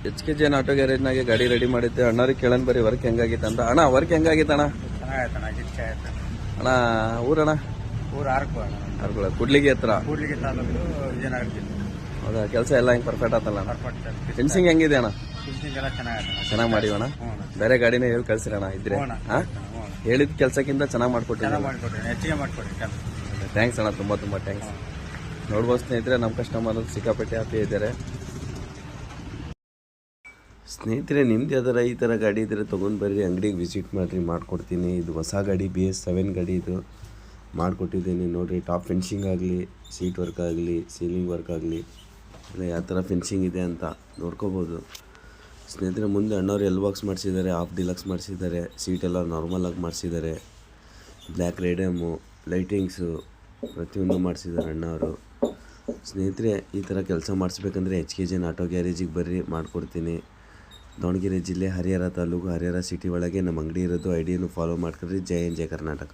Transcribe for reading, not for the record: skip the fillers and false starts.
H K G N auto ಗ್ಯಾರೇಜ್ನಾಗೆ ಗಾಡಿ ರೆಡಿ ಮಾಡಿದ್ದೆ. ಅಣ್ಣವ್ರಿಗೆ ಕೇಳನ್ ಬರೀ ವರ್ಕ್ ಹೆಂಗಾಗಿತ್ತು ಅಂತ. ಅಣ್ಣ ವರ್ಕ್ ಹೆಂಗಾಗಿತ್ತು ಅಣ್ಣ? ಚೆನ್ನಾಗೈತಣ್ಣ, ಗಿಚ್ಚ ಆಯ್ತು. ಅಣ್ಣ ಊರಣ್ಣ? ಊರು ಆರ್ಕೋ ಅರ್ಕೊಳ ಕೂಡ್ಲಿಗೆ ಹತ್ರ. ಕೂಡ್ಲಿಗೆ ತಾಲೂಕು ವಿಜಯನಗರ ಜಿಲ್ಲೆ. ಹೌದಾ, ಕೆಲಸ ಎಲ್ಲ ಹೆಂಗೆ ಪರ್ಫೆಕ್ಟ್ ಆತಲ್ಲ ಅಣ್ಣ? ಪರ್ಫೆಕ್ಟ್. ಫಿನಿಶಿಂಗ್ ಹೆಂಗಿದೆ ಅಣ್ಣ? ಫಿನಿಶಿಂಗ್ ಎಲ್ಲ ಚೆನ್ನಾಗೈತಣ್ಣ. ಚೆನ್ನಾಗಿ ಮಾಡಿವಣ್ಣ. ಬೇರೆ ಗಾಡಿನೇ ಹೇಳಿ ಕಳ್ಸಿರಣ್ಣ ಇದ್ರೆ. ಹಾಂ, ಹೇಳಿದ ಕೆಲಸಕ್ಕಿಂತ ಚೆನ್ನಾಗಿ ಮಾಡ್ಕೊಟ್ಟಿದ್ದೀನಿ. ಚೆನ್ನಾಗಿ ಮಾಡಿಕೊಡ್ರಿ, ಹೆಚ್ಚಿಗೆ ಮಾಡಿಕೊಡ್ರಿ ಕೆಲಸ. ಥ್ಯಾಂಕ್ಸ್ ಅಣ್ಣ, ತುಂಬ ತುಂಬ ಥ್ಯಾಂಕ್ಸ್. ನೋಡ್ಬೋದು ಸ್ನೇಹಿತರೆ, ನಮ್ಮ ಕಸ್ಟಮರ್ ಸಿಕ್ಕಾಪಟ್ಟೆ ಹ್ಯಾಪಿ ಇದ್ದಾರೆ. ಸ್ನೇಹಿತರೆ, ನಿಮ್ದು ಯಾವ್ದಾರ ಈ ಥರ ಗಾಡಿ ಇದ್ದರೆ ತೊಗೊಂಡು ಬರ್ರಿ, ಅಂಗಡಿಗೆ ವಿಸಿಟ್ ಮಾಡಿರಿ, ಮಾಡಿಕೊಡ್ತೀನಿ. ಇದು ಹೊಸ ಗಾಡಿ, BS7 ಗಾಡಿ ಇದು ಮಾಡಿಕೊಟ್ಟಿದ್ದೀನಿ. ನೋಡಿರಿ, ಟಾಪ್ ಫಿನಿಶಿಂಗ್ ಆಗಲಿ, ಸೀಟ್ ವರ್ಕ್ ಆಗಲಿ, ಸೀಲಿಂಗ್ ವರ್ಕ್ ಆಗಲಿ, ಇಲ್ಲ ಯಾವ ಥರ ಫಿನಿಶಿಂಗ್ ಇದೆ ಅಂತ ನೋಡ್ಕೋಬೋದು. ಸ್ನೇಹಿತರೆ, ಮುಂದೆ ಅಣ್ಣವ್ರು ಎಲ್ ಬಾಕ್ಸ್ ಮಾಡಿಸಿದ್ದಾರೆ, ಹಾಫ್ ಡಿಲಕ್ಸ್ ಮಾಡಿಸಿದ್ದಾರೆ, ಸೀಟೆಲ್ಲ ನಾರ್ಮಲಾಗಿ ಮಾಡಿಸಿದ್ದಾರೆ, ಬ್ಲ್ಯಾಕ್ ರೇಡಿಯಮ್ಮು, ಲೈಟಿಂಗ್ಸು ಪ್ರತಿಯೊಂದು ಮಾಡಿಸಿದ್ದಾರೆ ಅಣ್ಣವರು. ಸ್ನೇಹಿತರೆ, ಈ ಥರ ಕೆಲಸ ಮಾಡಿಸ್ಬೇಕಂದ್ರೆ HKJN ಆಟೋ ಗ್ಯಾರೇಜಿಗೆ ಬರ್ರಿ, ಮಾಡಿಕೊಡ್ತೀನಿ. ದಾವಣಗೆರೆ ಜಿಲ್ಲೆ, ಹರಿಹರ ತಾಲೂಕು, ಹರಿಹರ ಸಿಟಿ ಒಳಗೆ ನಮ್ಮ ಅಂಗಡಿ ಇರೋದು. ಐಡಿಯನ್ನು ಫಾಲೋ ಮಾಡ್ಕೊಳ್ರಿ. ಜೈ ಹಿಂದ್, ಜೈ ಕರ್ನಾಟಕ.